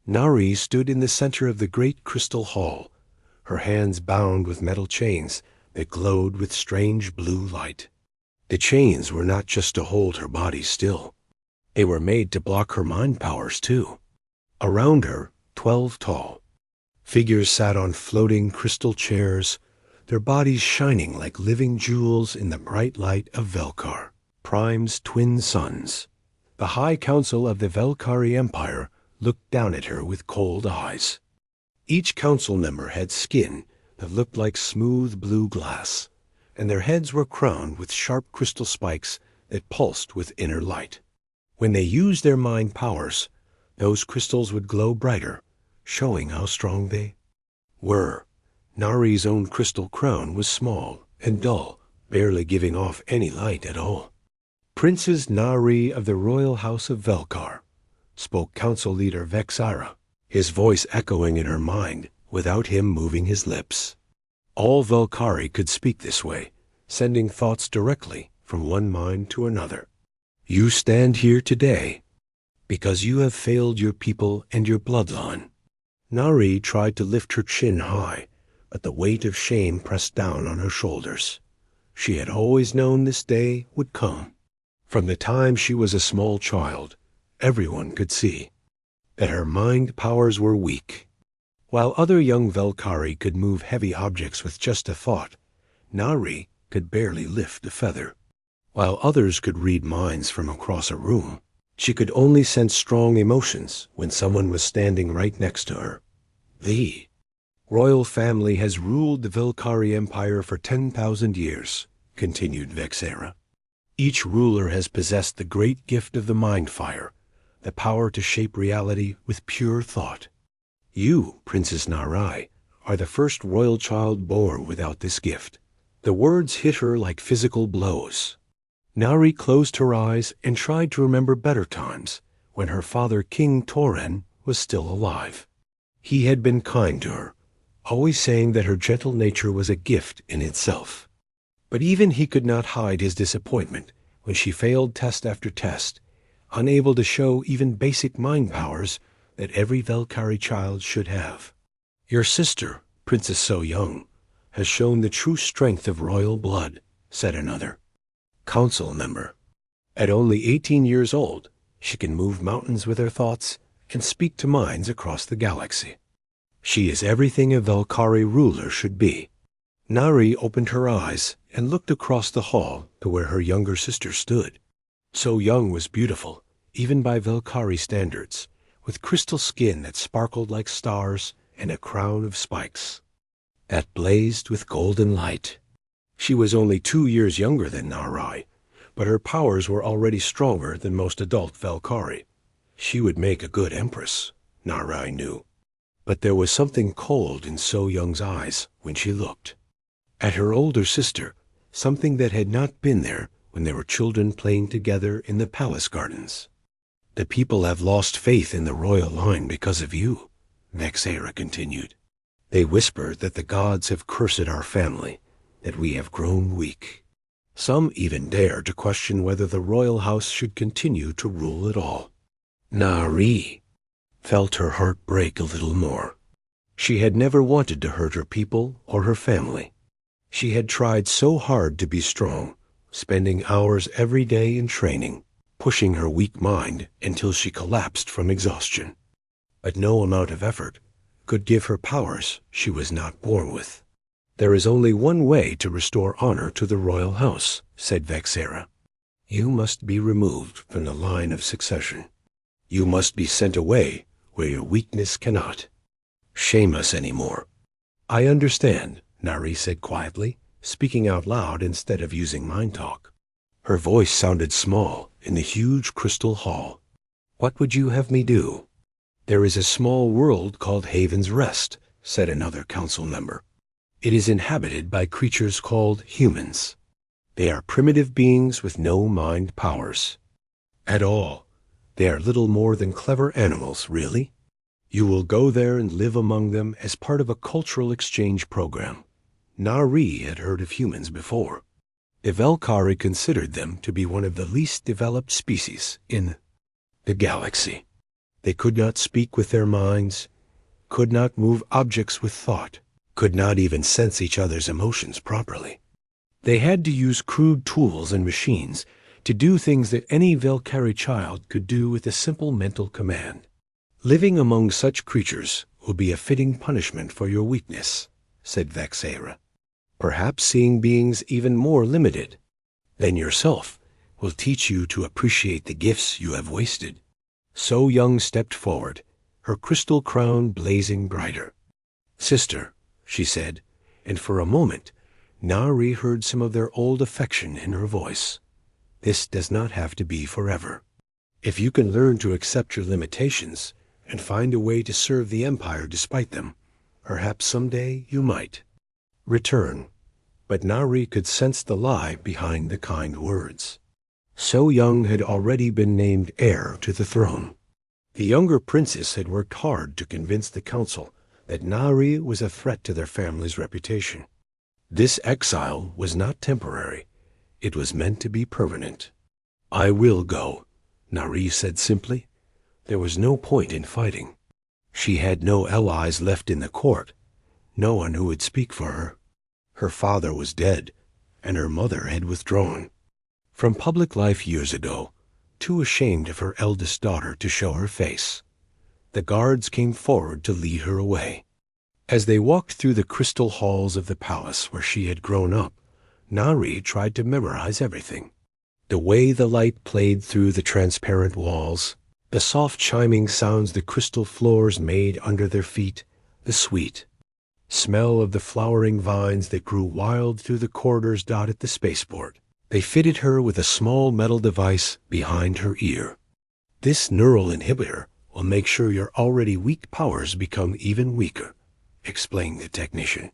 Nari stood in the center of the great crystal hall, her hands bound with metal chains that glowed with strange blue light. The chains were not just to hold her body still. They were made to block her mind powers, too. Around her, 12 tall figures sat on floating crystal chairs, their bodies shining like living jewels in the bright light of Velkar, Prime's twin sons. The High Council of the Velkari Empire looked down at her with cold eyes. Each council member had skin that looked like smooth blue glass, and their heads were crowned with sharp crystal spikes that pulsed with inner light. When they used their mind powers, those crystals would glow brighter, showing how strong they were. Nari's own crystal crown was small and dull, barely giving off any light at all. Princess Nari of the royal house of Velkar, spoke council leader Vexira, his voice echoing in her mind without him moving his lips. All Velkari could speak this way, sending thoughts directly from one mind to another. You stand here today because you have failed your people and your bloodline. Nari tried to lift her chin high, but the weight of shame pressed down on her shoulders. She had always known this day would come. From the time she was a small child, everyone could see that her mind powers were weak. While other young Velkari could move heavy objects with just a thought, Nari could barely lift a feather. While others could read minds from across a room, she could only sense strong emotions when someone was standing right next to her. The royal family has ruled the Velkari Empire for 10,000 years, continued Vexera. Each ruler has possessed the great gift of the mind fire, the power to shape reality with pure thought. You, Princess Nari, are the first royal child born without this gift. The words hit her like physical blows. Nari closed her eyes and tried to remember better times when her father, King Toren, was still alive. He had been kind to her, always saying that her gentle nature was a gift in itself. But even he could not hide his disappointment when she failed test after test, unable to show even basic mind powers that every Velkari child should have. Your sister, Princess So Young, has shown the true strength of royal blood, said another council member. At only 18 years old, she can move mountains with her thoughts and speak to minds across the galaxy. She is everything a Velkari ruler should be. Nari opened her eyes and looked across the hall to where her younger sister stood. So Young was beautiful, even by Velkari standards, with crystal skin that sparkled like stars and a crown of spikes that blazed with golden light. She was only 2 years younger than Nari, but her powers were already stronger than most adult Velkari. She would make a good empress, Nari knew. But there was something cold in So Young's eyes when she looked at her older sister, something that had not been there when they were children playing together in the palace gardens. The people have lost faith in the royal line because of you, Vexera continued. They whisper that the gods have cursed our family, that we have grown weak. Some even dare to question whether the royal house should continue to rule at all. Nari felt her heart break a little more. She had never wanted to hurt her people or her family. She had tried so hard to be strong, spending hours every day in training, pushing her weak mind until she collapsed from exhaustion. But no amount of effort could give her powers she was not born with. There is only one way to restore honor to the royal house, said Vexera. You must be removed from the line of succession. You must be sent away where your weakness cannot shame us anymore. I understand, Nari said quietly, speaking out loud instead of using mind talk. Her voice sounded small in the huge crystal hall. What would you have me do? There is a small world called Haven's Rest, said another council member. It is inhabited by creatures called humans. They are primitive beings with no mind powers at all. They are little more than clever animals, really. You will go there and live among them as part of a cultural exchange program. Nari had heard of humans before. The Velkari considered them to be one of the least developed species in the galaxy. They could not speak with their minds, could not move objects with thought, could not even sense each other's emotions properly. They had to use crude tools and machines to do things that any Valkyrie child could do with a simple mental command. Living among such creatures will be a fitting punishment for your weakness, said Vexera. Perhaps seeing beings even more limited than yourself will teach you to appreciate the gifts you have wasted. So Young stepped forward, her crystal crown blazing brighter. Sister, she said, and for a moment, Nari heard some of their old affection in her voice. This does not have to be forever. If you can learn to accept your limitations and find a way to serve the Empire despite them, perhaps someday you might return. But Nari could sense the lie behind the kind words. So Young had already been named heir to the throne. The younger princess had worked hard to convince the council that Nari was a threat to their family's reputation. This exile was not temporary. It was meant to be permanent. I will go, Nari said simply. There was no point in fighting. She had no allies left in the court, no one who would speak for her. Her father was dead, and her mother had withdrawn from public life years ago, too ashamed of her eldest daughter to show her face. The guards came forward to lead her away. As they walked through the crystal halls of the palace where she had grown up, Nari tried to memorize everything. The way the light played through the transparent walls, the soft chiming sounds the crystal floors made under their feet, the sweet smell of the flowering vines that grew wild through the corridors dotted the spaceport. They fitted her with a small metal device behind her ear. This neural inhibitor will make sure your already weak powers become even weaker, explained the technician.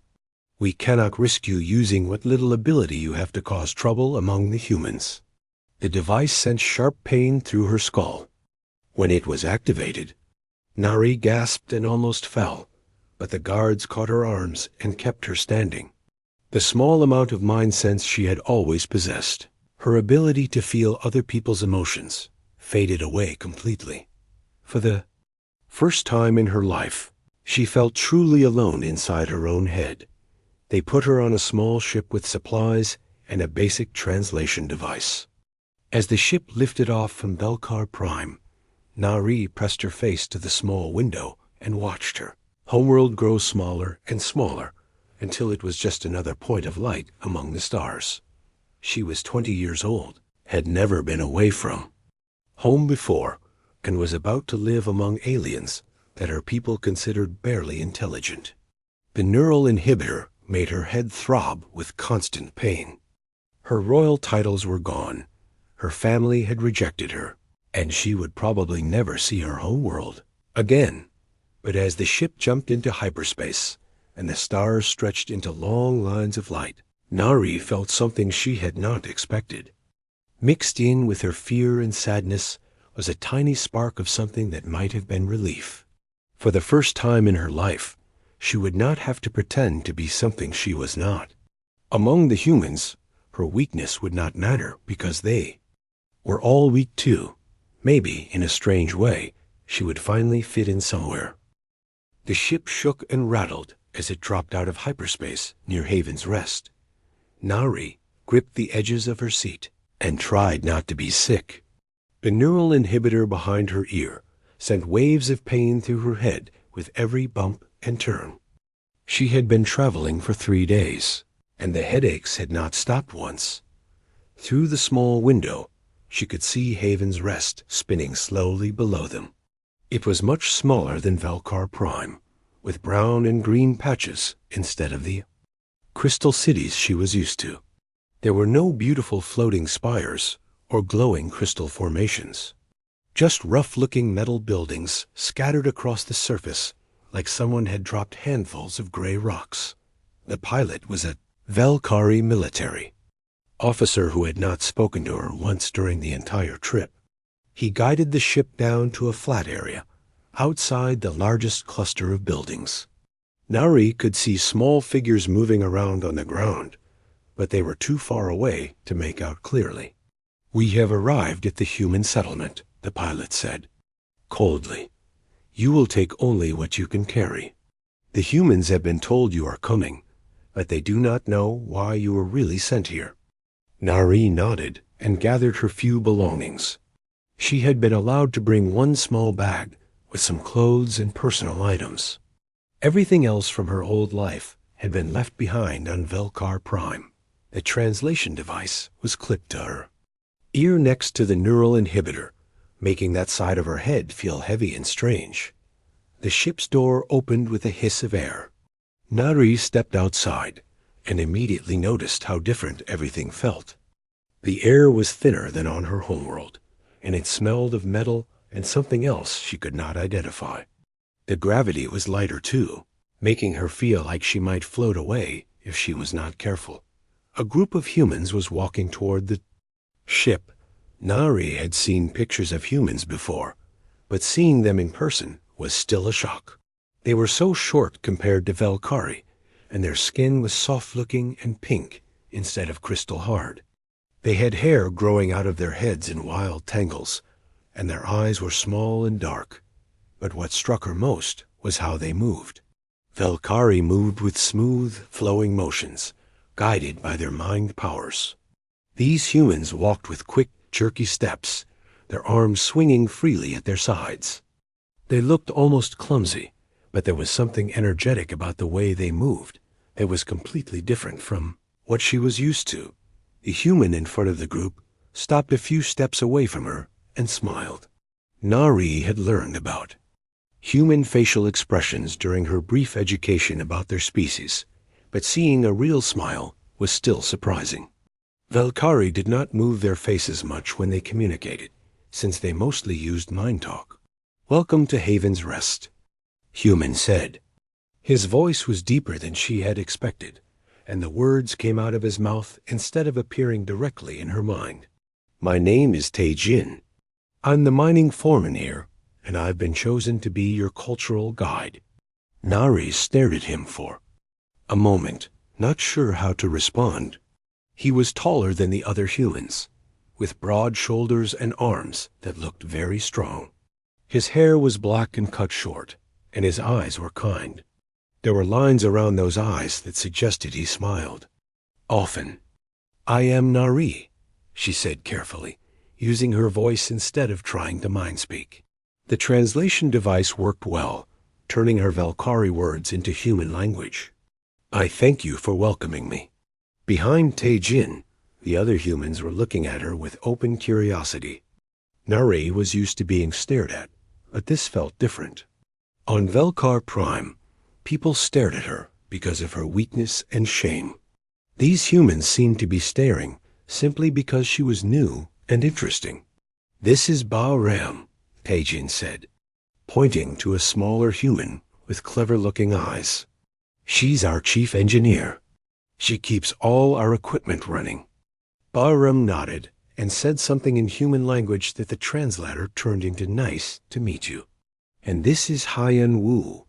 We cannot risk you using what little ability you have to cause trouble among the humans. The device sent sharp pain through her skull. When it was activated, Nari gasped and almost fell, but the guards caught her arms and kept her standing. The small amount of mind sense she had always possessed, her ability to feel other people's emotions, faded away completely. For the first time in her life, she felt truly alone inside her own head. They put her on a small ship with supplies and a basic translation device. As the ship lifted off from Belkar Prime, Nari pressed her face to the small window and watched her homeworld grow smaller and smaller until it was just another point of light among the stars. She was 20 years old, had never been away from home before, and was about to live among aliens that her people considered barely intelligent. The neural inhibitor made her head throb with constant pain. Her royal titles were gone. Her family had rejected her, and she would probably never see her homeworld again. But as the ship jumped into hyperspace and the stars stretched into long lines of light, Nari felt something she had not expected. Mixed in with her fear and sadness was a tiny spark of something that might have been relief. For the first time in her life, she would not have to pretend to be something she was not. Among the humans, her weakness would not matter because they were all weak too. Maybe, in a strange way, she would finally fit in somewhere. The ship shook and rattled as it dropped out of hyperspace near Haven's Rest. Nari gripped the edges of her seat and tried not to be sick. The neural inhibitor behind her ear sent waves of pain through her head with every bump and turn. She had been traveling for 3 days, and the headaches had not stopped once. Through the small window, she could see Haven's Rest spinning slowly below them. It was much smaller than Valkar Prime, with brown and green patches instead of the crystal cities she was used to. There were no beautiful floating spires or glowing crystal formations, just rough-looking metal buildings scattered across the surface like someone had dropped handfuls of gray rocks. The pilot was a Valkyrie military officer who had not spoken to her once during the entire trip. He guided the ship down to a flat area outside the largest cluster of buildings. Nari could see small figures moving around on the ground, but they were too far away to make out clearly. "We have arrived at the human settlement," the pilot said, coldly. You will take only what you can carry. The humans have been told you are coming, but they do not know why you were really sent here." Nari nodded and gathered her few belongings. She had been allowed to bring one small bag with some clothes and personal items. Everything else from her old life had been left behind on Velkar Prime. The translation device was clipped to her ear next to the neural inhibitor, making that side of her head feel heavy and strange. The ship's door opened with a hiss of air. Nari stepped outside and immediately noticed how different everything felt. The air was thinner than on her homeworld, and it smelled of metal and something else she could not identify. The gravity was lighter too, making her feel like she might float away if she was not careful. A group of humans was walking toward the ship. Nari had seen pictures of humans before, but seeing them in person was still a shock. They were so short compared to Velkari, and their skin was soft-looking and pink instead of crystal hard. They had hair growing out of their heads in wild tangles, and their eyes were small and dark. But what struck her most was how they moved. Velkari moved with smooth, flowing motions, guided by their mind powers. These humans walked with quick, jerky steps, their arms swinging freely at their sides. They looked almost clumsy, but there was something energetic about the way they moved that was completely different from what she was used to. The human in front of the group stopped a few steps away from her and smiled. Nari had learned about human facial expressions during her brief education about their species, but seeing a real smile was still surprising. Velkari did not move their faces much when they communicated, since they mostly used mind talk. "Welcome to Haven's Rest," Human said. His voice was deeper than she had expected, and the words came out of his mouth instead of appearing directly in her mind. "My name is Tae-Jin. I'm the mining foreman here, and I've been chosen to be your cultural guide." Nari stared at him for a moment, not sure how to respond. He was taller than the other humans, with broad shoulders and arms that looked very strong. His hair was black and cut short, and his eyes were kind. There were lines around those eyes that suggested he smiled often. "I am Nari," she said carefully, using her voice instead of trying to mind speak. The translation device worked well, turning her Velkari words into human language. "I thank you for welcoming me." Behind Tae-Jin, the other humans were looking at her with open curiosity. Nari was used to being stared at, but this felt different. On Velkar Prime, people stared at her because of her weakness and shame. These humans seemed to be staring simply because she was new and interesting. "This is Ba Ram," Tae-Jin said, pointing to a smaller human with clever-looking eyes. "She's our chief engineer. She keeps all our equipment running." Ba Ram nodded and said something in human language that the translator turned into "nice to meet you." "And this is Hyan Wu,"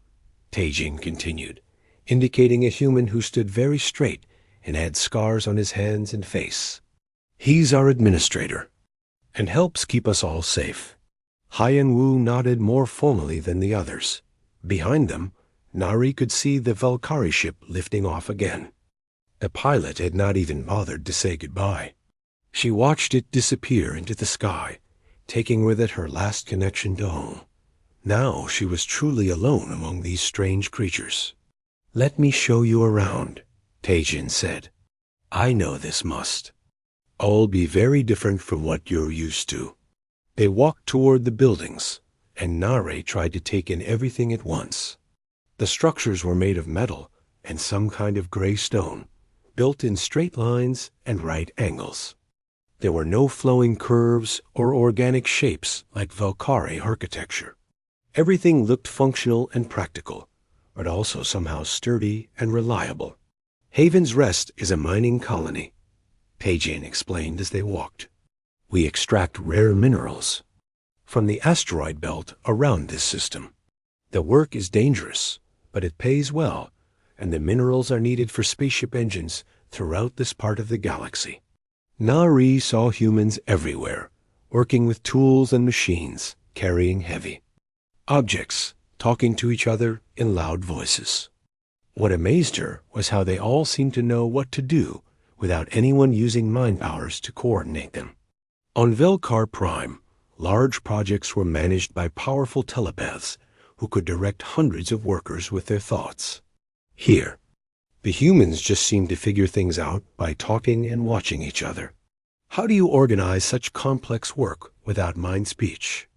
Tae-Jin continued, indicating a human who stood very straight and had scars on his hands and face. "He's our administrator and helps keep us all safe." Hyan Wu nodded more formally than the others. Behind them, Nari could see the Velkari ship lifting off again. The pilot had not even bothered to say goodbye. She watched it disappear into the sky, taking with it her last connection to home. Now she was truly alone among these strange creatures. "Let me show you around," Tae-Jin said. "I know this must all be very different from what you're used to." They walked toward the buildings, and Nare tried to take in everything at once. The structures were made of metal and some kind of gray stone, built in straight lines and right angles. There were no flowing curves or organic shapes like Velkari architecture. Everything looked functional and practical, but also somehow sturdy and reliable. "Haven's Rest is a mining colony," Tae-Jin explained as they walked. "We extract rare minerals from the asteroid belt around this system. The work is dangerous, but it pays well, and the minerals are needed for spaceship engines throughout this part of the galaxy." Nari saw humans everywhere, working with tools and machines, carrying heavy objects talking to each other in loud voices. What amazed her was how they all seemed to know what to do without anyone using mind powers to coordinate them. On Velkar Prime, large projects were managed by powerful telepaths who could direct hundreds of workers with their thoughts. Here, the humans just seemed to figure things out by talking and watching each other. How do you organize such complex work without mind speech?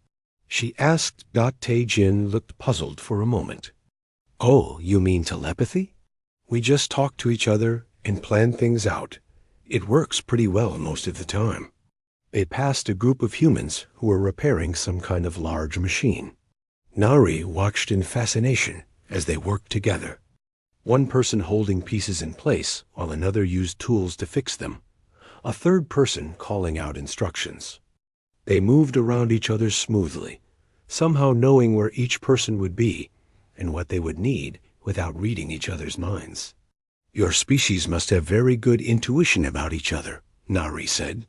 She asked. Tae-jin looked puzzled for a moment. Oh, you mean telepathy? We just talk to each other and plan things out. It works pretty well most of the time. They passed a group of humans who were repairing some kind of large machine. Nari watched in fascination as they worked together. One person holding pieces in place while another used tools to fix them. A third person calling out instructions. They moved around each other smoothly, somehow knowing where each person would be and what they would need without reading each other's minds. Your species must have very good intuition about each other, Nari said.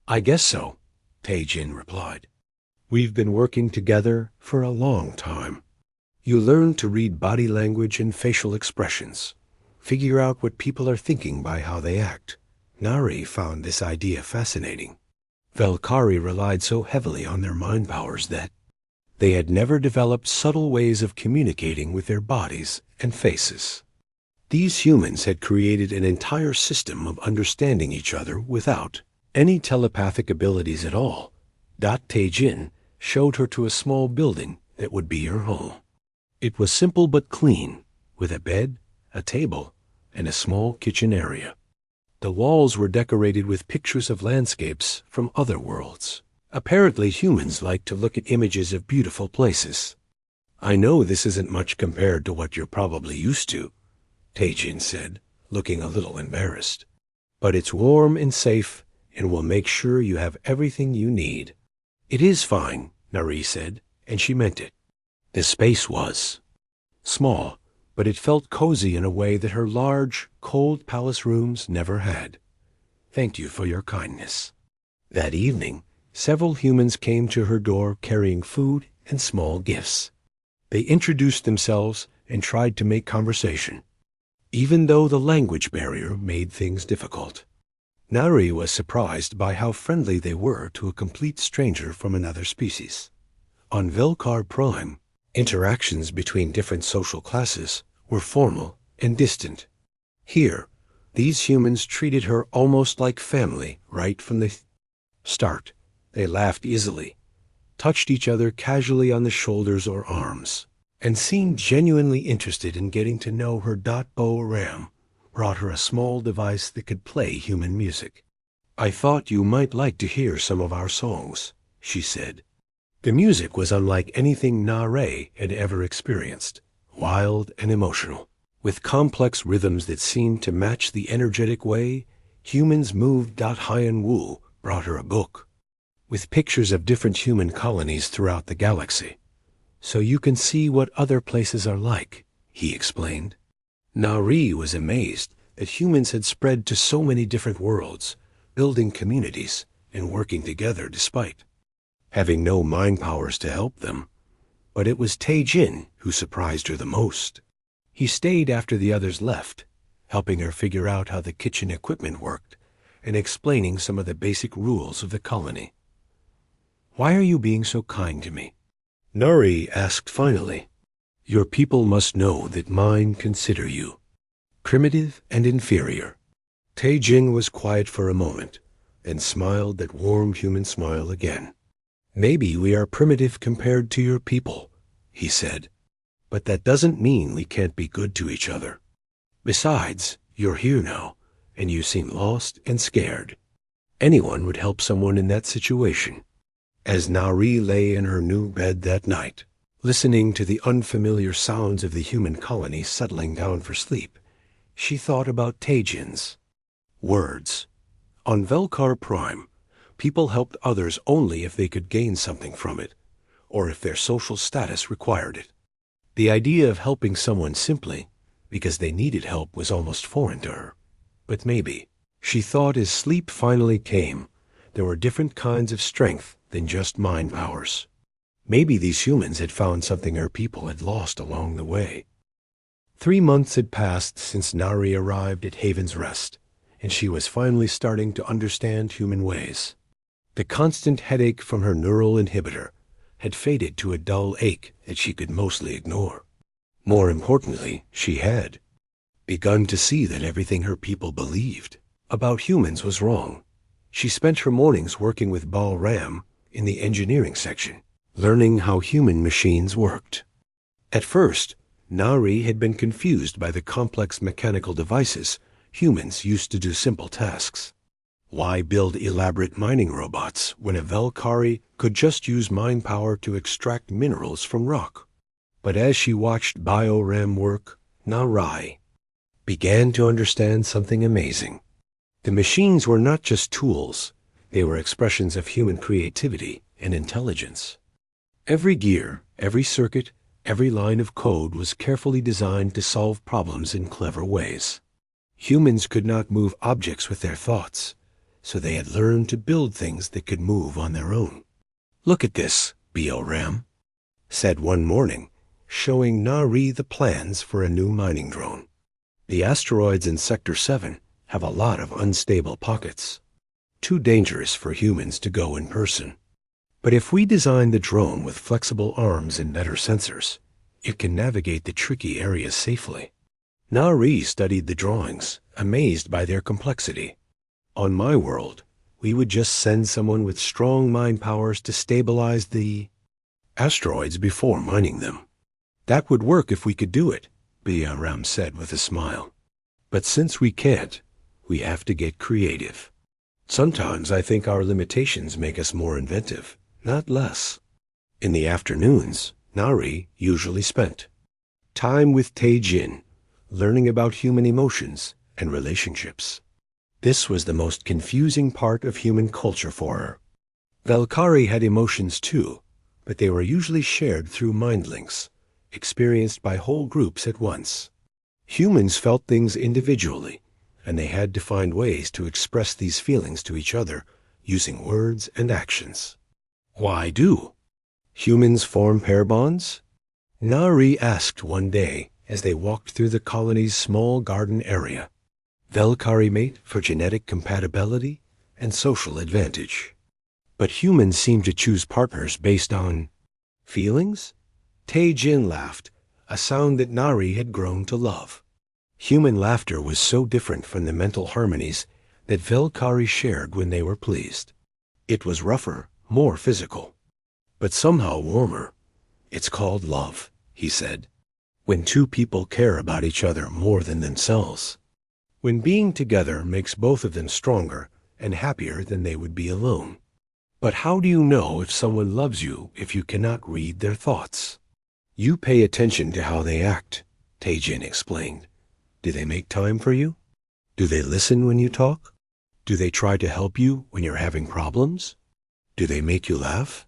I guess so, Tae-jin replied. We've been working together for a long time. You learn to read body language and facial expressions, figure out what people are thinking by how they act. Nari found this idea fascinating. Valkyrie relied so heavily on their mind powers that they had never developed subtle ways of communicating with their bodies and faces. These humans had created an entire system of understanding each other without any telepathic abilities at all. Tae-jin showed her to a small building that would be her home. It was simple but clean, with a bed, a table, and a small kitchen area. The walls were decorated with pictures of landscapes from other worlds. Apparently humans like to look at images of beautiful places. I know this isn't much compared to what you're probably used to, Tae-jin said, looking a little embarrassed. But it's warm and safe, and will make sure you have everything you need. It is fine, Nari said, and she meant it. The space was small, but it felt cozy in a way that her large, cold palace rooms never had. Thank you for your kindness. That evening, several humans came to her door carrying food and small gifts. They introduced themselves and tried to make conversation, even though the language barrier made things difficult. Nari was surprised by how friendly they were to a complete stranger from another species. On Velkar Prime, interactions between different social classes were formal and distant. Here, these humans treated her almost like family right from the start. They laughed easily, touched each other casually on the shoulders or arms, and seemed genuinely interested in getting to know her. Bo Ram brought her a small device that could play human music. I thought you might like to hear some of our songs, she said. The music was unlike anything Nare had ever experienced, wild and emotional, with complex rhythms that seemed to match the energetic way humans moved. Hyan Wu brought her a book with pictures of different human colonies throughout the galaxy. So you can see what other places are like, he explained. Nari was amazed that humans had spread to so many different worlds, building communities and working together despite having no mind powers to help them. But it was Tae-jin who surprised her the most. He stayed after the others left, helping her figure out how the kitchen equipment worked and explaining some of the basic rules of the colony. Why are you being so kind to me? Nari asked finally. Your people must know that mine consider you primitive and inferior. Tae-jin was quiet for a moment and smiled that warm human smile again. Maybe we are primitive compared to your people, he said, but that doesn't mean we can't be good to each other. Besides, you're here now, and you seem lost and scared. Anyone would help someone in that situation. As Nari lay in her new bed that night, listening to the unfamiliar sounds of the human colony settling down for sleep, she thought about Tae-jin's words. On Velkar Prime, people helped others only if they could gain something from it, or if their social status required it. The idea of helping someone simply because they needed help was almost foreign to her. But maybe, she thought as sleep finally came, there were different kinds of strength than just mind powers. Maybe these humans had found something her people had lost along the way. 3 months had passed since Nari arrived at Haven's Rest, and she was finally starting to understand human ways. The constant headache from her neural inhibitor had faded to a dull ache that she could mostly ignore. More importantly, she had begun to see that everything her people believed about humans was wrong. She spent her mornings working with Baal Ram in the engineering section, learning how human machines worked. At first, Nari had been confused by the complex mechanical devices humans used to do simple tasks. Why build elaborate mining robots when a Velkari could just use mind power to extract minerals from rock? But as she watched Bioram work, Nari began to understand something amazing. The machines were not just tools, they were expressions of human creativity and intelligence. Every gear, every circuit, every line of code was carefully designed to solve problems in clever ways. Humans could not move objects with their thoughts, so they had learned to build things that could move on their own. "Look at this," Bioram said one morning, showing Nari the plans for a new mining drone. "The asteroids in Sector 7 have a lot of unstable pockets, too dangerous for humans to go in person. But if we design the drone with flexible arms and better sensors, it can navigate the tricky areas safely." Nari studied the drawings, amazed by their complexity. "On my world, we would just send someone with strong mind powers to stabilize the asteroids before mining them. That would work if we could do it," Bioram said with a smile. "But since we can't, we have to get creative. Sometimes I think our limitations make us more inventive, not less." In the afternoons, Nari usually spent time with Tae-Jin, learning about human emotions and relationships. This was the most confusing part of human culture for her. Velkari had emotions too, but they were usually shared through mind links, experienced by whole groups at once. Humans felt things individually, and they had to find ways to express these feelings to each other using words and actions. "Why do humans form pair bonds?" Nari asked one day as they walked through the colony's small garden area. Velkari mate for genetic compatibility and social advantage. But humans seem to choose partners based on feelings? Tae-Jin laughed, a sound that Nari had grown to love. Human laughter was so different from the mental harmonies that Velkari shared when they were pleased. It was rougher, more physical, but somehow warmer. "It's called love," he said. "When two people care about each other more than themselves. When being together makes both of them stronger and happier than they would be alone." "But how do you know if someone loves you if you cannot read their thoughts?" "You pay attention to how they act," Tae-Jin explained. "Do they make time for you? Do they listen when you talk? Do they try to help you when you're having problems? Do they make you laugh?"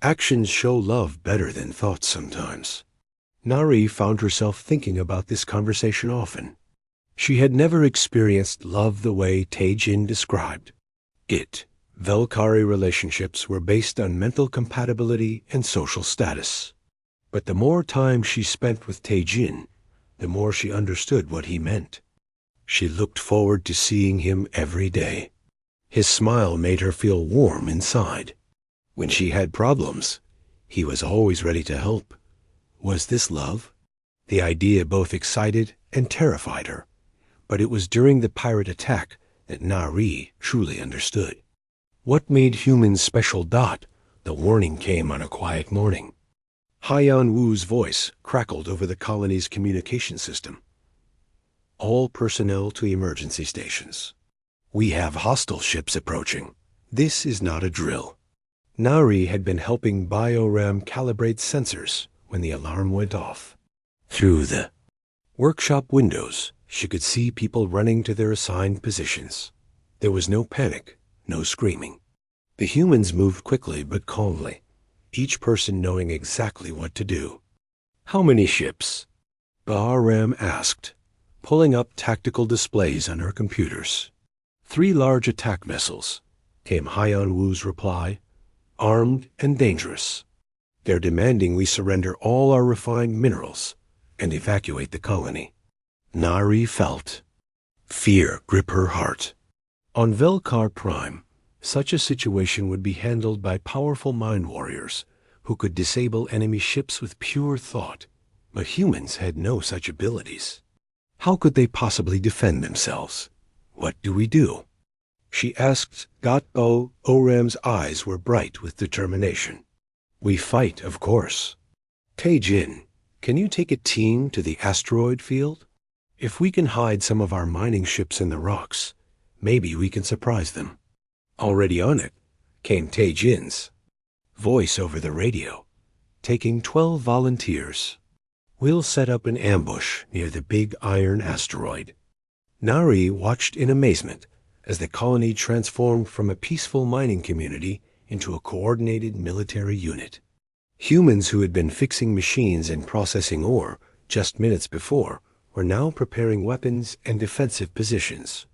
Actions show love better than thoughts sometimes. Nari found herself thinking about this conversation often. She had never experienced love the way Tae-Jin described it. Velkari relationships were based on mental compatibility and social status. But the more time she spent with Tae-Jin, the more she understood what he meant. She looked forward to seeing him every day. His smile made her feel warm inside. When she had problems, he was always ready to help. Was this love? The idea both excited and terrified her. But it was during the pirate attack that Nari truly understood. What made humans special? The warning came on a quiet morning. Haiyan Wu's voice crackled over the colony's communication system. "All personnel to emergency stations. We have hostile ships approaching. This is not a drill." Nari had been helping Bioram calibrate sensors when the alarm went off. Through the workshop windows, she could see people running to their assigned positions. There was no panic, no screaming. The humans moved quickly but calmly, each person knowing exactly what to do. "How many ships?" Bioram asked, pulling up tactical displays on her computers. "3 large attack vessels," came Haiyan Wu's reply. armed and dangerous. They're demanding we surrender all our refined minerals and evacuate the colony. Nari felt fear grip her heart. On Velkar Prime, such a situation would be handled by powerful mind warriors who could disable enemy ships with pure thought. But humans had no such abilities. How could they possibly defend themselves? What do we do? She asked. Oram's eyes were bright with determination. We fight, of course. Tae-jin, can you take a team to the asteroid field? If we can hide some of our mining ships in the rocks, maybe we can surprise them. Already on it, came Tae-jin's voice over the radio, taking 12 volunteers. We'll set up an ambush near the big iron asteroid. Nari watched in amazement as the colony transformed from a peaceful mining community into a coordinated military unit. Humans who had been fixing machines and processing ore just minutes before were now preparing weapons and defensive positions.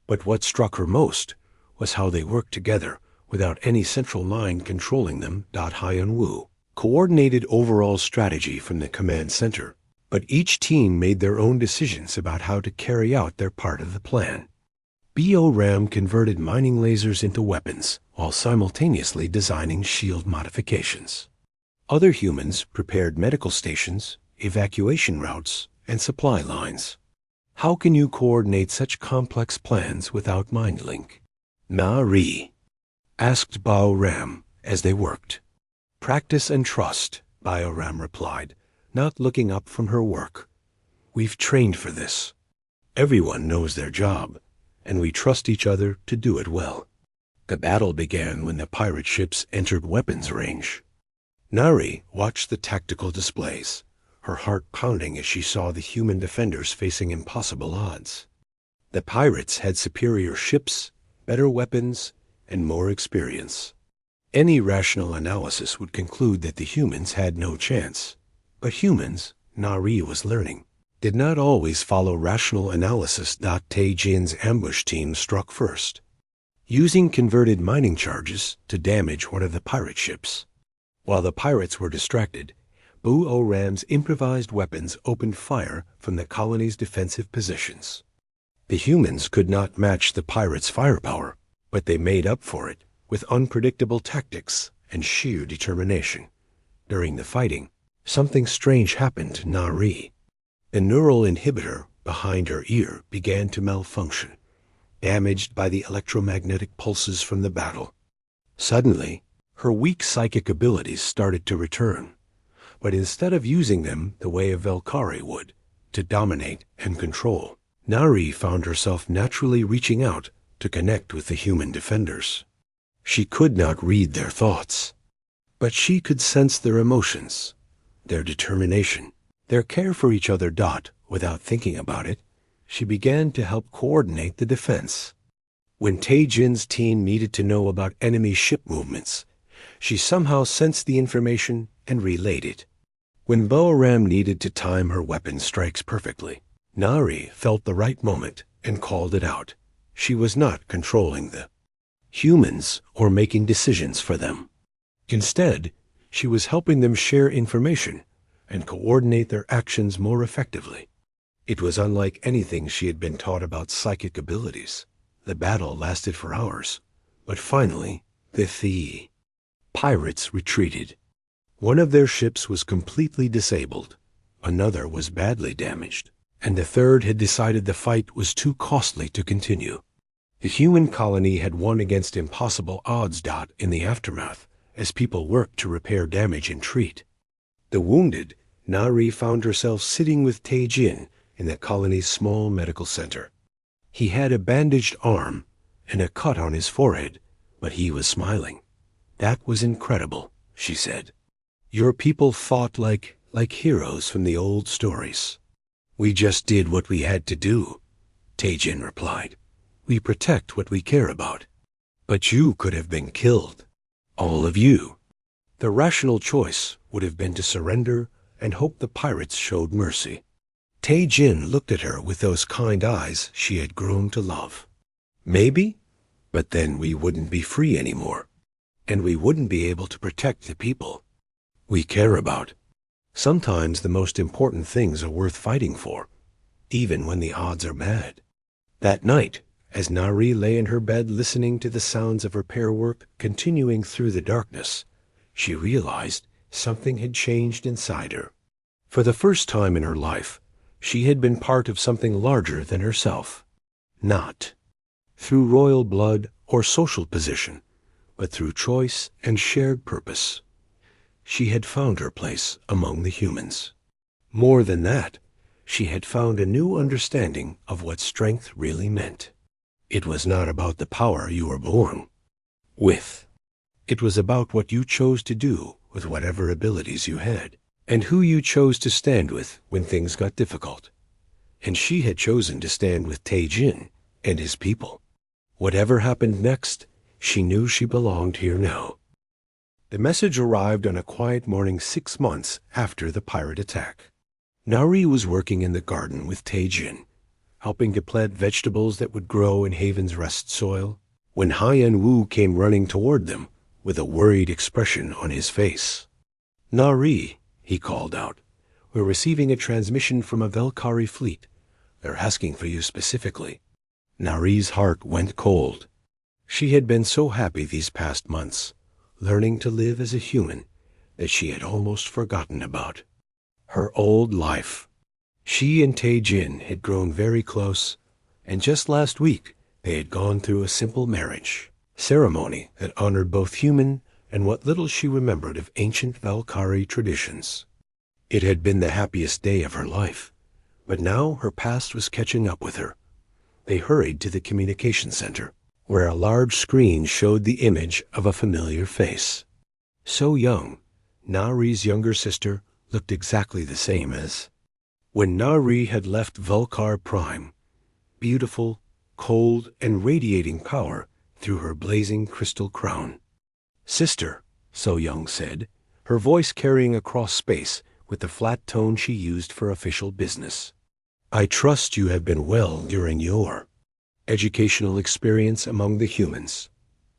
But what struck her most was how they worked together without any central line controlling them. Hyun-woo coordinated overall strategy from the command center, but each team made their own decisions about how to carry out their part of the plan. Bo-ram converted mining lasers into weapons while simultaneously designing shield modifications. Other humans prepared medical stations, evacuation routes, and supply lines. How can you coordinate such complex plans without mind link? Nari asked Bo-ram as they worked. Practice and trust, Bo-ram replied, not looking up from her work. We've trained for this. Everyone knows their job, and we trust each other to do it well. The battle began when the pirate ships entered weapons range. Nari watched the tactical displays, her heart pounding as she saw the human defenders facing impossible odds. The pirates had superior ships, better weapons, and more experience. Any rational analysis would conclude that the humans had no chance. But humans, Nari was learning, did not always follow rational analysis. Tae-jin's ambush team struck first, using converted mining charges to damage one of the pirate ships. While the pirates were distracted, Bo-ram's improvised weapons opened fire from the colony's defensive positions. The humans could not match the pirates' firepower, but they made up for it with unpredictable tactics and sheer determination. During the fighting, something strange happened to Nari. The neural inhibitor behind her ear began to malfunction, damaged by the electromagnetic pulses from the battle. Suddenly, her weak psychic abilities started to return, but instead of using them the way a Velkari would, to dominate and control, Nari found herself naturally reaching out to connect with the human defenders. She could not read their thoughts, but she could sense their emotions, their determination, their care for each other. Without thinking about it, she began to help coordinate the defense. When Tae-jin's team needed to know about enemy ship movements, she somehow sensed the information and relayed it. When Bo-ram needed to time her weapon strikes perfectly, Nari felt the right moment and called it out. She was not controlling the humans or making decisions for them. Instead, she was helping them share information and coordinate their actions more effectively. It was unlike anything she had been taught about psychic abilities. The battle lasted for hours, but finally, the pirates retreated. One of their ships was completely disabled, another was badly damaged, and the third had decided the fight was too costly to continue. The human colony had won against impossible odds. In the aftermath, as people worked to repair damage and treat the wounded, Nari found herself sitting with Tae-jin in the colony's small medical center. He had a bandaged arm and a cut on his forehead, but he was smiling. That was incredible, she said. Your people fought like heroes from the old stories. We just did what we had to do, Tae-jin replied. We protect what we care about. But you could have been killed. All of you. The rational choice would have been to surrender and hope the pirates showed mercy. Tae-jin looked at her with those kind eyes she had grown to love. Maybe, but then we wouldn't be free anymore. and we wouldn't be able to protect the people we care about. Sometimes the most important things are worth fighting for, even when the odds are bad. That night, as Nari lay in her bed listening to the sounds of repair work continuing through the darkness, she realized something had changed inside her. For the first time in her life, she had been part of something larger than herself. Not through royal blood or social position, but through choice and shared purpose. She had found her place among the humans. More than that, she had found a new understanding of what strength really meant. It was not about the power you were born with. It was about what you chose to do with whatever abilities you had, and who you chose to stand with when things got difficult. And she had chosen to stand with Tae-jin and his people. Whatever happened next, she knew she belonged here now. The message arrived on a quiet morning 6 months after the pirate attack. Nari was working in the garden with Tae-jin, helping to plant vegetables that would grow in Haven's Rest soil, when Hyen-woo came running toward them with a worried expression on his face. "Nari," he called out, "we're receiving a transmission from a Velkari fleet. They're asking for you specifically." Nari's heart went cold. She had been so happy these past months, learning to live as a human, that she had almost forgotten about her old life. She and Tae-jin had grown very close, and just last week they had gone through a simple marriage ceremony that honored both human and what little she remembered of ancient Valkyrie traditions. It had been the happiest day of her life, but now her past was catching up with her. They hurried to the communication center, where a large screen showed the image of a familiar face. So young, Nari's younger sister looked exactly the same as when Nari had left Vulcar Prime, beautiful, cold, and radiating power through her blazing crystal crown. "Sister," So Young said, her voice carrying across space with the flat tone she used for official business. "I trust you have been well during your educational experience among the humans."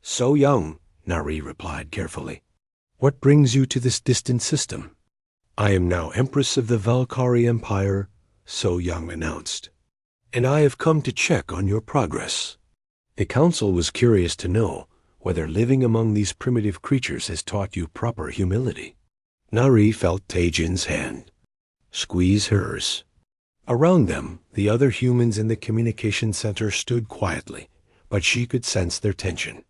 "So Young," Nari replied carefully. "What brings you to this distant system?" "I am now Empress of the Valkyrie Empire," So Young announced, "and I have come to check on your progress." The council was curious to know whether living among these primitive creatures has taught you proper humility. Nari felt Tae-jin's hand squeeze hers. Around them, the other humans in the communication center stood quietly, but she could sense their tension.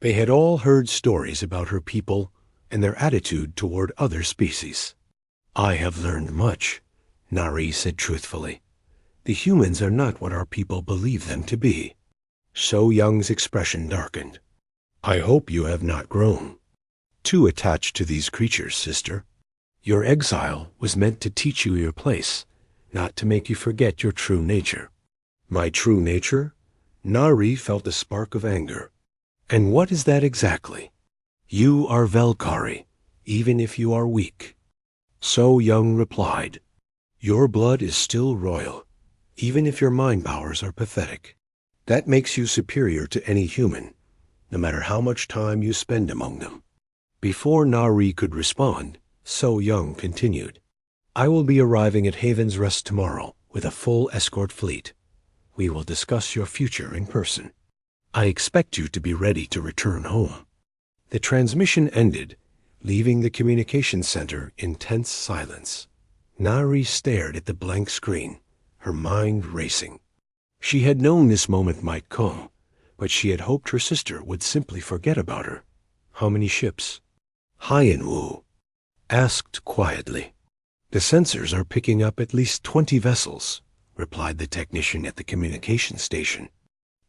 They had all heard stories about her people and their attitude toward other species. "I have learned much," Nari said truthfully. "The humans are not what our people believe them to be." So Young's expression darkened. "I hope you have not grown too attached to these creatures, sister. Your exile was meant to teach you your place, not to make you forget your true nature." "My true nature?" Nari felt a spark of anger. "And what is that exactly?" "You are Valkyrie, even if you are weak." So Young replied, "Your blood is still royal, even if your mind powers are pathetic. That makes you superior to any human, no matter how much time you spend among them." Before Nari could respond, So Young continued, "I will be arriving at Haven's Rest tomorrow with a full escort fleet. We will discuss your future in person. I expect you to be ready to return home." The transmission ended, leaving the communication center in tense silence. Nari stared at the blank screen, her mind racing. She had known this moment might come, but she had hoped her sister would simply forget about her. "How many ships?" Hyen-woo asked quietly. "The sensors are picking up at least 20 vessels," replied the technician at the communication station.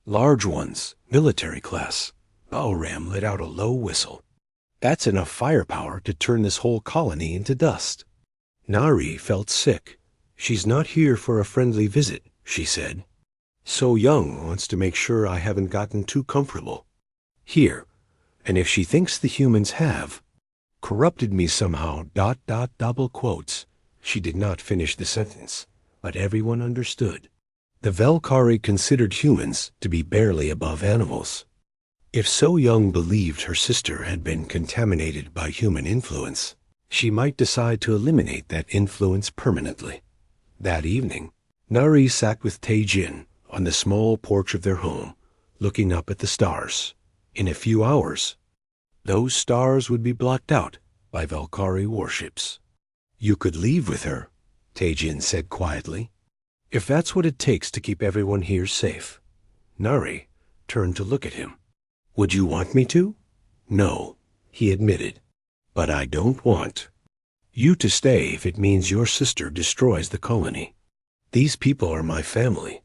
"Large ones, military class." Baoram let out a low whistle. "That's enough firepower to turn this whole colony into dust." Nari felt sick. "She's not here for a friendly visit," she said. "So Young wants to make sure I haven't gotten too comfortable here, and if she thinks the humans have corrupted me somehow, ... double quotes. She did not finish the sentence, but everyone understood. The Valkyrie considered humans to be barely above animals. If So Young believed her sister had been contaminated by human influence, she might decide to eliminate that influence permanently. That evening, Nari sat with Tae-jin on the small porch of their home, looking up at the stars. In a few hours, those stars would be blocked out by Valkyrie warships. "You could leave with her," Tae-jin said quietly, "if that's what it takes to keep everyone here safe." Nari turned to look at him. "Would you want me to?" "No," he admitted, "but I don't want you to stay if it means your sister destroys the colony. These people are my family,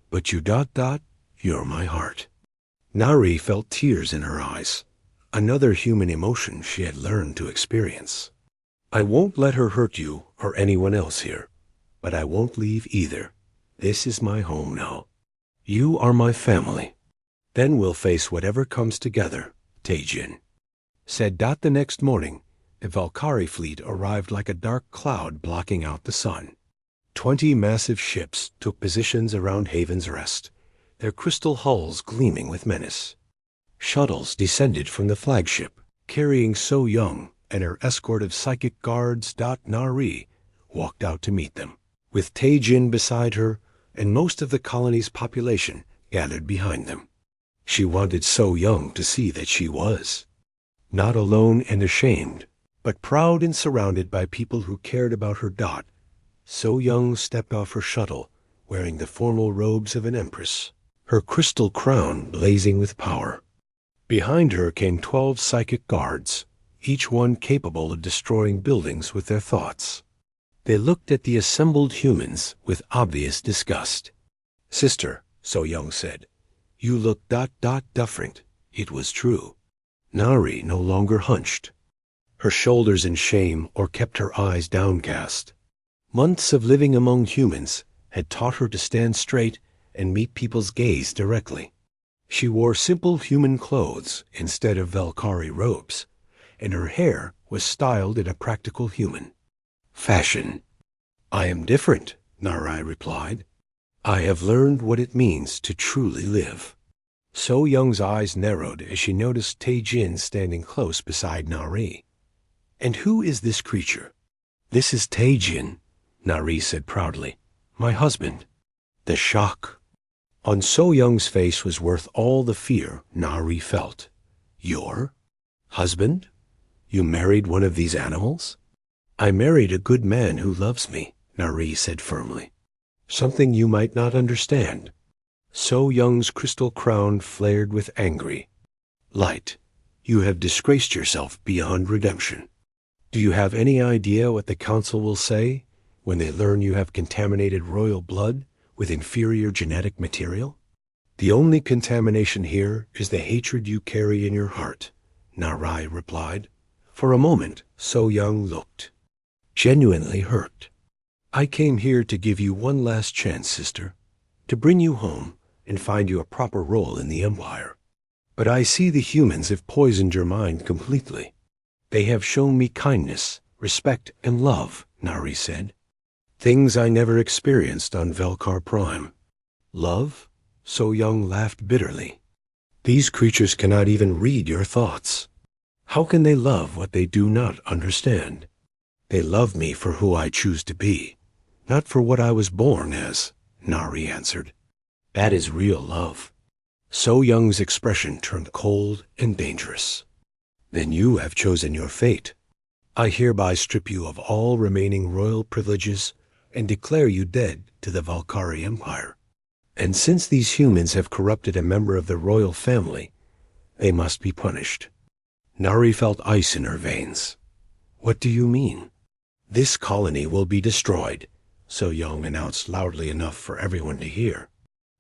but you're my heart." Nari felt tears in her eyes, another human emotion she had learned to experience. "I won't let her hurt you or anyone else here, but I won't leave either. This is my home now. You are my family. Then we'll face whatever comes together," Tae-jin said. The next morning, the Valkyrie fleet arrived like a dark cloud blocking out the sun. 20 massive ships took positions around Haven's Rest, their crystal hulls gleaming with menace. Shuttles descended from the flagship, carrying So Young and her escort of psychic guards. Nari walked out to meet them, with Tae-jin beside her and most of the colony's population gathered behind them. She wanted So Young to see that she was not alone and ashamed, but proud and surrounded by people who cared about her. So Young stepped off her shuttle, wearing the formal robes of an empress, her crystal crown blazing with power. Behind her came 12 psychic guards, each one capable of destroying buildings with their thoughts. They looked at the assembled humans with obvious disgust. "Sister," So Young said, "you look different." It was true. Nari no longer hunched her shoulders in shame or kept her eyes downcast. Months of living among humans had taught her to stand straight and meet people's gaze directly. She wore simple human clothes instead of Valkyrie robes, and her hair was styled in a practical human fashion. "I am different," Nari replied. "I have learned what it means to truly live." So Young's eyes narrowed as she noticed Tae-jin standing close beside Nari. "And who is this creature?" "This is Tae-jin," Nari said proudly. "My husband." The shock on So Young's face was worth all the fear Nari felt. "Your husband? You married one of these animals?" "I married a good man who loves me," Nari said firmly. "Something you might not understand." So Young's crystal crown flared with angry light. "You have disgraced yourself beyond redemption. Do you have any idea what the council will say when they learn you have contaminated royal blood with inferior genetic material?" "The only contamination here is the hatred you carry in your heart," Nari replied. For a moment, So Young looked genuinely hurt. "I came here to give you one last chance, sister, to bring you home and find you a proper role in the Empire. But I see the humans have poisoned your mind completely. They have shown me kindness, respect, and love," Nari said. "Things I never experienced on Velkar Prime." "Love?" So Young laughed bitterly. "These creatures cannot even read your thoughts. How can they love what they do not understand? They love me for who I choose to be, not for what I was born as," Nari answered. "That is real love." So Young's expression turned cold and dangerous. "Then you have chosen your fate. I hereby strip you of all remaining royal privileges and declare you dead to the Valkyrie Empire. And since these humans have corrupted a member of the royal family, they must be punished." Nari felt ice in her veins. "What do you mean?" "This colony will be destroyed," So Young announced loudly enough for everyone to hear.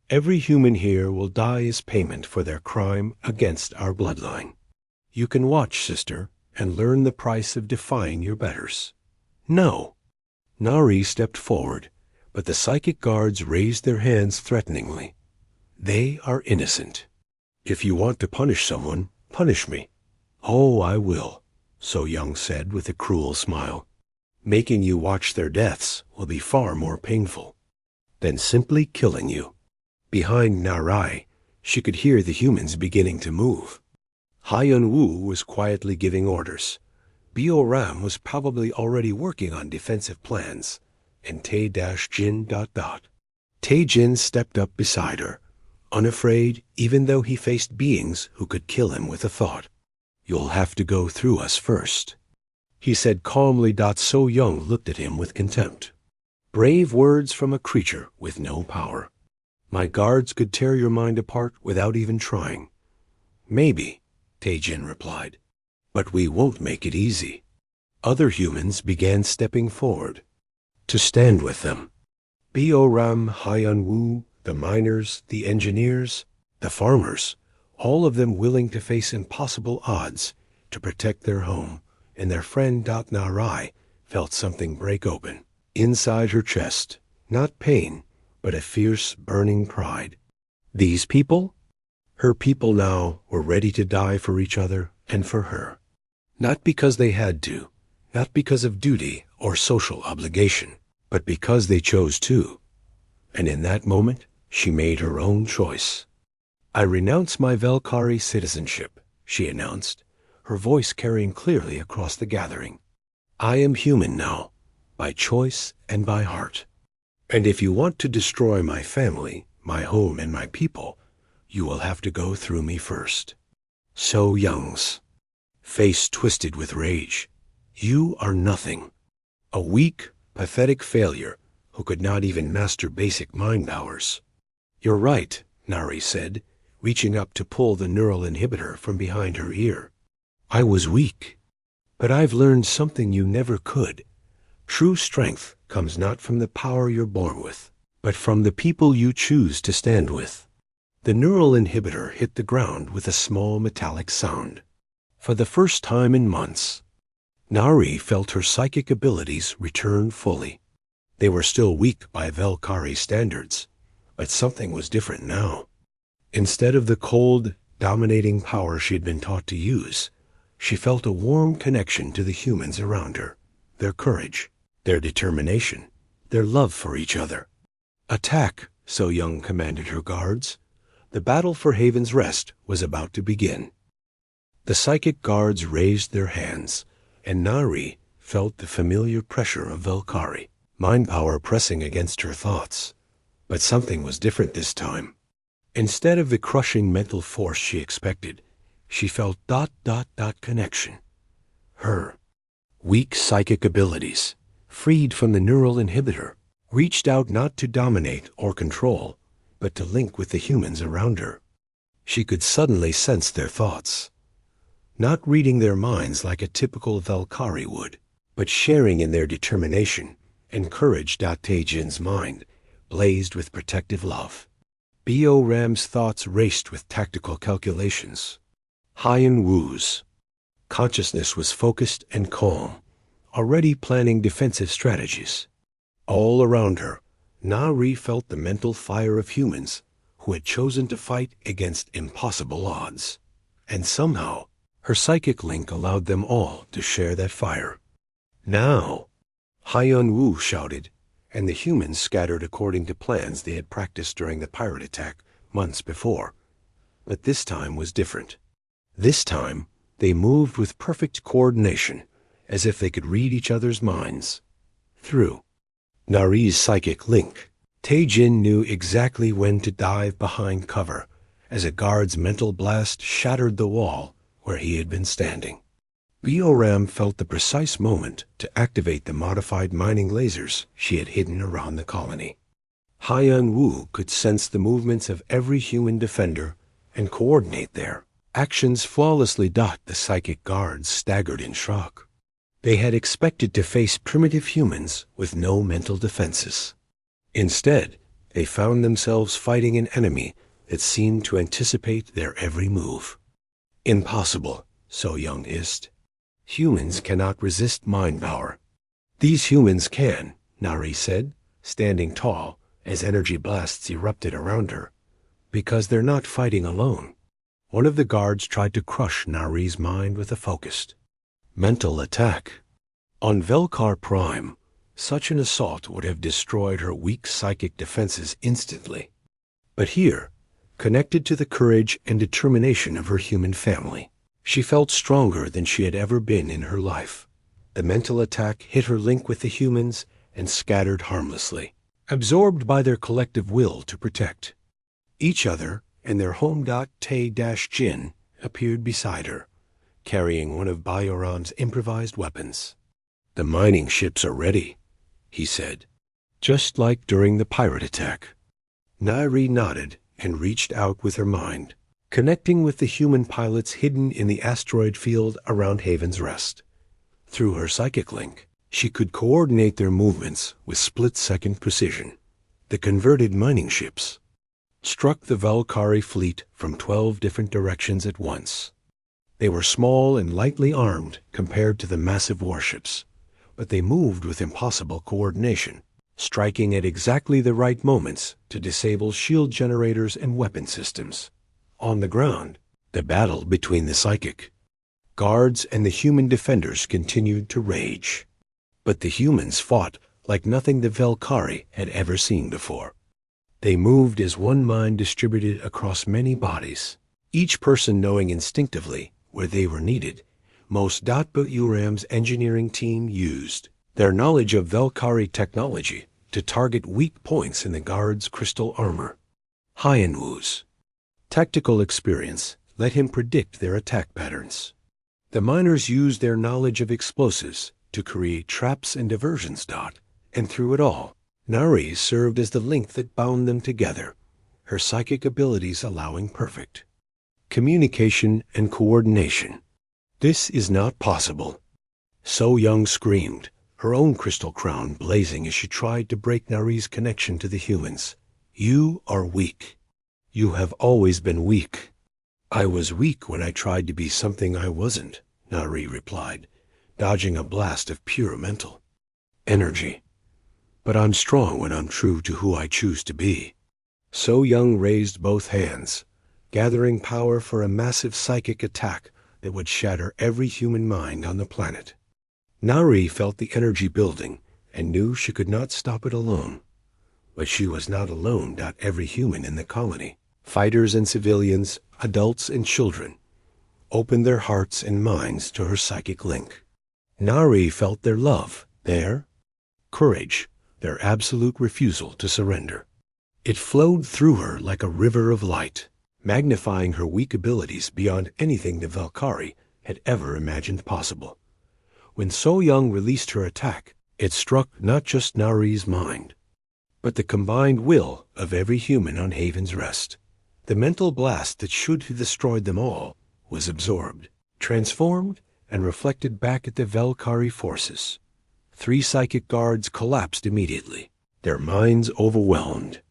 "Every human here will die as payment for their crime against our bloodline. You can watch, sister, and learn the price of defying your betters." "No." Nari stepped forward, but the psychic guards raised their hands threateningly. "They are innocent. If you want to punish someone, punish me." "Oh, I will," So Young said with a cruel smile. "Making you watch their deaths will be far more painful than simply killing you." Behind Nari, She could hear the humans beginning to move. Hyun-woo was quietly giving orders. Bio-Ram was probably already working on defensive plans. And Tae-Jin ... Tae-Jin stepped up beside her, unafraid even though he faced beings who could kill him with a thought. "You'll have to go through us first," he said calmly. So Young looked at him with contempt. Brave words from a creature with no power. "My guards could tear your mind apart without even trying." "Maybe," Tae-Jin replied, "but we won't make it easy." Other humans began stepping forward to stand with them. Bio-Ram, Hyun-woo, the miners, the engineers, the farmers, all of them willing to face impossible odds to protect their home, and their friend Nari felt something break open inside her chest. Not pain, but a fierce, burning pride. These people? Her people now were ready to die for each other and for her. Not because they had to, not because of duty or social obligation, but because they chose to. And in that moment, she made her own choice. "I renounce my Valkyrie citizenship," she announced, her voice carrying clearly across the gathering. "I am human now, by choice and by heart. And if you want to destroy my family, my home, and my people, you will have to go through me first." So Young's face twisted with rage. "You are nothing. A weak, pathetic failure who could not even master basic mind powers." "You're right," Nari said, reaching up to pull the neural inhibitor from behind her ear. "I was weak. But I've learned something you never could. True strength comes not from the power you're born with, but from the people you choose to stand with." The neural inhibitor hit the ground with a small metallic sound. For the first time in months, Nari felt her psychic abilities return fully. They were still weak by Valkyrie standards, but something was different now. Instead of the cold, dominating power she'd been taught to use, she felt a warm connection to the humans around her, their courage, their determination, their love for each other. "Attack," So Young commanded her guards. The battle for Haven's Rest was about to begin. The psychic guards raised their hands, and Nari felt the familiar pressure of Valkyrie, mind power pressing against her thoughts. But something was different this time. Instead of the crushing mental force she expected, she felt ... connection. Her weak psychic abilities, freed from the neural inhibitor, reached out not to dominate or control, but to link with the humans around her. She could suddenly sense their thoughts, not reading their minds like a typical Valkyrie would, but sharing in their determination and courage. Tae-Jin's mind blazed with protective love. Bio-Ram's thoughts raced with tactical calculations. Hyun-woo's consciousness was focused and calm, already planning defensive strategies. All around her, Nari felt the mental fire of humans who had chosen to fight against impossible odds. And somehow, her psychic link allowed them all to share that fire. "Now!" Hyun-woo shouted, and the humans scattered according to plans they had practiced during the pirate attack months before. But this time was different. This time, they moved with perfect coordination, as if they could read each other's minds. Through Nari's psychic link, Tae-Jin knew exactly when to dive behind cover, as a guard's mental blast shattered the wall where he had been standing. Bio-Ram felt the precise moment to activate the modified mining lasers she had hidden around the colony. Hyun-woo could sense the movements of every human defender and coordinate their actions flawlessly. The psychic guards staggered in shock. They had expected to face primitive humans with no mental defenses. Instead, they found themselves fighting an enemy that seemed to anticipate their every move. "Impossible," So Young hissed. "Humans cannot resist mind power." "These humans can," Nari said, standing tall as energy blasts erupted around her, "because they're not fighting alone." One of the guards tried to crush Nari's mind with a focused mental attack. On Velkar Prime, such an assault would have destroyed her weak psychic defenses instantly. But here, connected to the courage and determination of her human family. She felt stronger than she had ever been in her life. The mental attack hit her link with the humans and scattered harmlessly, absorbed by their collective will to protect each other, and their home. Tay-Jin appeared beside her, carrying one of Bayoran's improvised weapons. "The mining ships are ready," he said, just like during the pirate attack. Nairi nodded and reached out with her mind, connecting with the human pilots hidden in the asteroid field around Haven's Rest. Through her psychic link, she could coordinate their movements with split-second precision. The converted mining ships struck the Valkyrie fleet from 12 different directions at once. They were small and lightly armed compared to the massive warships, but they moved with impossible coordination, striking at exactly the right moments to disable shield generators and weapon systems. On the ground, the battle between the psychic guards and the human defenders continued to rage. But the humans fought like nothing the Valkyrie had ever seen before. They moved as one mind distributed across many bodies, each person knowing instinctively where they were needed. Most. But Uram's engineering team used their knowledge of Valkyrie technology to target weak points in the guards' crystal armor. Hyenwu's tactical experience let him predict their attack patterns. The miners used their knowledge of explosives to create traps and diversions. And through it all, Nari served as the link that bound them together, her psychic abilities allowing perfect communication and coordination. "This is not possible," So Young screamed, her own crystal crown blazing as she tried to break Nari's connection to the humans. "You are weak. You have always been weak." "I was weak when I tried to be something I wasn't," Nari replied, dodging a blast of pure mental energy. "But I'm strong when I'm true to who I choose to be." So Young raised both hands, gathering power for a massive psychic attack that would shatter every human mind on the planet. Nari felt the energy building and knew she could not stop it alone. But she was not alone. Every human in the colony, fighters and civilians, adults and children, opened their hearts and minds to her psychic link. Nari felt their love, their courage, their absolute refusal to surrender. It flowed through her like a river of light, magnifying her weak abilities beyond anything the Valkyrie had ever imagined possible. When So Young released her attack, it struck not just Nari's mind, but the combined will of every human on Haven's Rest. The mental blast that should have destroyed them all was absorbed, transformed, and reflected back at the Valkyrie forces. 3 psychic guards collapsed immediately, their minds overwhelmed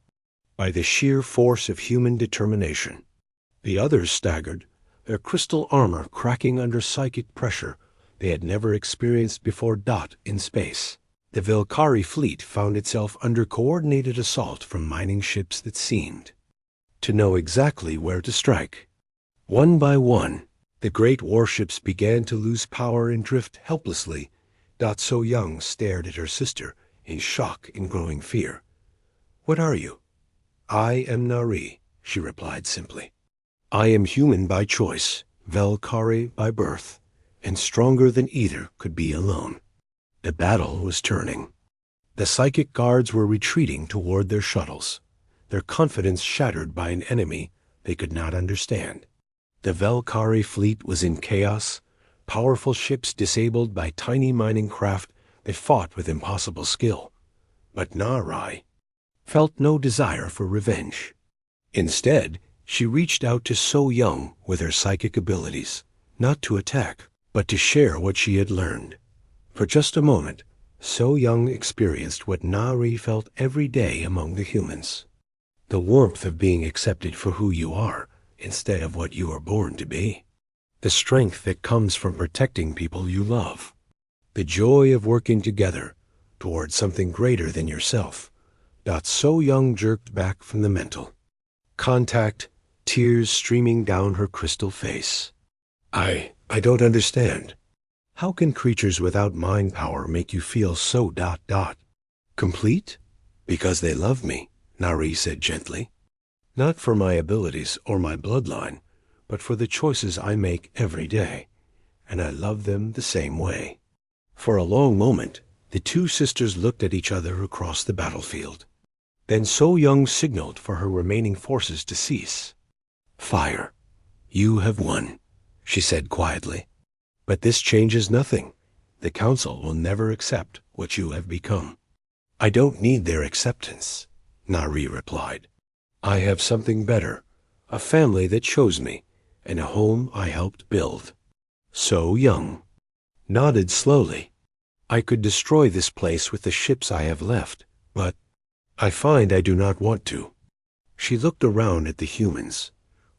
by the sheer force of human determination. The others staggered, their crystal armor cracking under psychic pressure they had never experienced before. In space, the Valkyrie fleet found itself under coordinated assault from mining ships that seemed to know exactly where to strike. One by one, the great warships began to lose power and drift helplessly. So Young stared at her sister in shock and growing fear. "What are you?" "I am Nari," she replied simply. "I am human by choice, Valkyrie by birth, and stronger than either could be alone." The battle was turning. The psychic guards were retreating toward their shuttles, their confidence shattered by an enemy they could not understand. The Valkyrie fleet was in chaos, powerful ships disabled by tiny mining craft that fought with impossible skill. But Nari felt no desire for revenge. Instead, she reached out to So Young with her psychic abilities, not to attack, but to share what she had learned. For just a moment, So Young experienced what Nari felt every day among the humans. The warmth of being accepted for who you are instead of what you are born to be. The strength that comes from protecting people you love. The joy of working together toward something greater than yourself. So Young jerked back from the mental contact, tears streaming down her crystal face. I don't understand. How can creatures without mind power make you feel so ... Complete? Because they love me," Nari said gently. Not for my abilities or my bloodline, but for the choices I make every day, and I love them the same way." For a long moment, the two sisters looked at each other across the battlefield. Then So Young signaled for her remaining forces to cease. "Fire, you have won," she said quietly. "But this changes nothing. The council will never accept what you have become." "I don't need their acceptance," Nari replied. "I have something better, a family that chose me, and a home I helped build." So Young nodded slowly. "I could destroy this place with the ships I have left, but I find I do not want to." She looked around at the humans,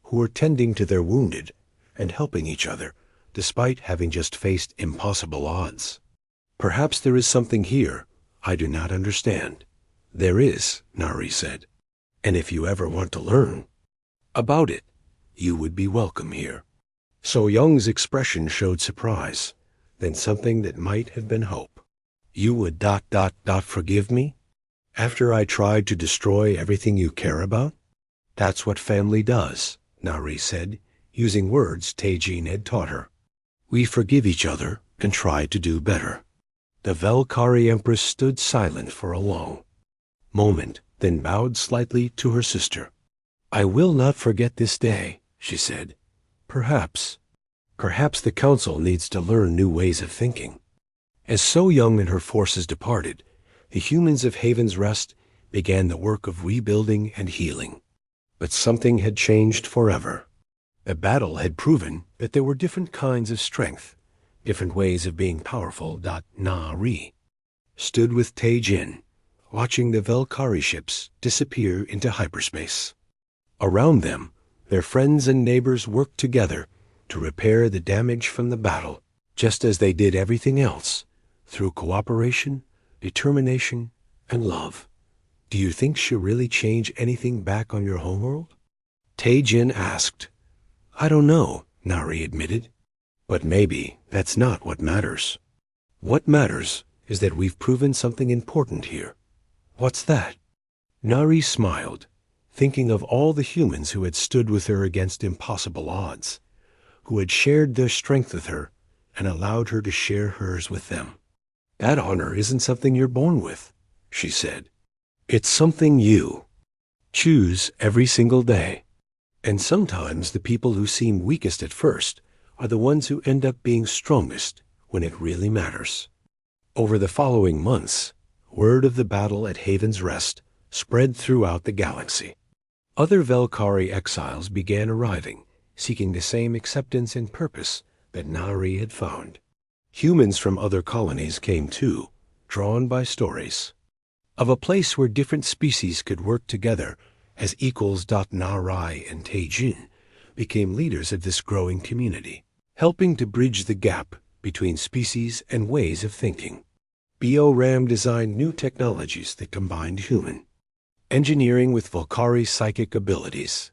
who were tending to their wounded and helping each other, despite having just faced impossible odds. "Perhaps there is something here I do not understand." "There is," Nari said. "And if you ever want to learn about it, you would be welcome here." So Young's expression showed surprise, then something that might have been hope. "You would forgive me? After I tried to destroy everything you care about?" "That's what family does," Nari said, using words Taejin had taught her. "We forgive each other and try to do better." The Velkari Empress stood silent for a long moment, then bowed slightly to her sister. "I will not forget this day," she said. Perhaps the council needs to learn new ways of thinking." As So Young and her forces departed, the humans of Haven's Rest began the work of rebuilding and healing. But something had changed forever. The battle had proven that there were different kinds of strength, different ways of being powerful. Nari stood with Taejin, watching the Velkari ships disappear into hyperspace. Around them, their friends and neighbors worked together to repair the damage from the battle, just as they did everything else, through cooperation, determination, and love. "Do you think she'll really change anything back on your homeworld?" Taejin asked. "I don't know," Nari admitted. "But maybe that's not what matters. What matters is that we've proven something important here." "What's that?" Nari smiled, thinking of all the humans who had stood with her against impossible odds, who had shared their strength with her and allowed her to share hers with them. "That honor isn't something you're born with," she said. "It's something you choose every single day. And sometimes the people who seem weakest at first are the ones who end up being strongest when it really matters." Over the following months, word of the battle at Haven's Rest spread throughout the galaxy. Other Velkari exiles began arriving, seeking the same acceptance and purpose that Nari had found. Humans from other colonies came too, drawn by stories of a place where different species could work together as equals. Nari and Taejin became leaders of this growing community, helping to bridge the gap between species and ways of thinking. BioRam designed new technologies that combined human engineering with Volkari psychic abilities.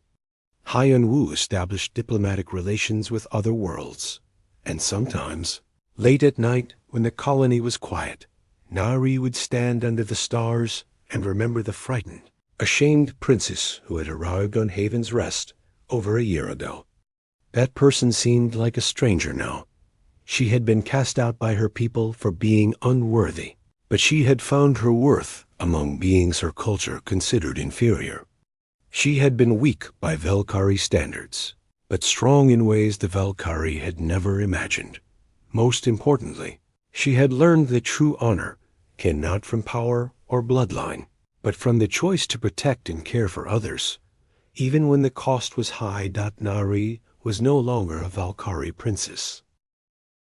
Hyun Woo established diplomatic relations with other worlds. And sometimes, late at night when the colony was quiet, Nari would stand under the stars and remember the frightened, ashamed princess who had arrived on Haven's Rest over a year ago. That person seemed like a stranger now. She had been cast out by her people for being unworthy, but she had found her worth among beings her culture considered inferior. She had been weak by Velkari standards, but strong in ways the Velkari had never imagined. Most importantly, she had learned that true honor came not from power or bloodline, but from the choice to protect and care for others. Even when the cost was high. Nari was no longer a Velkari princess.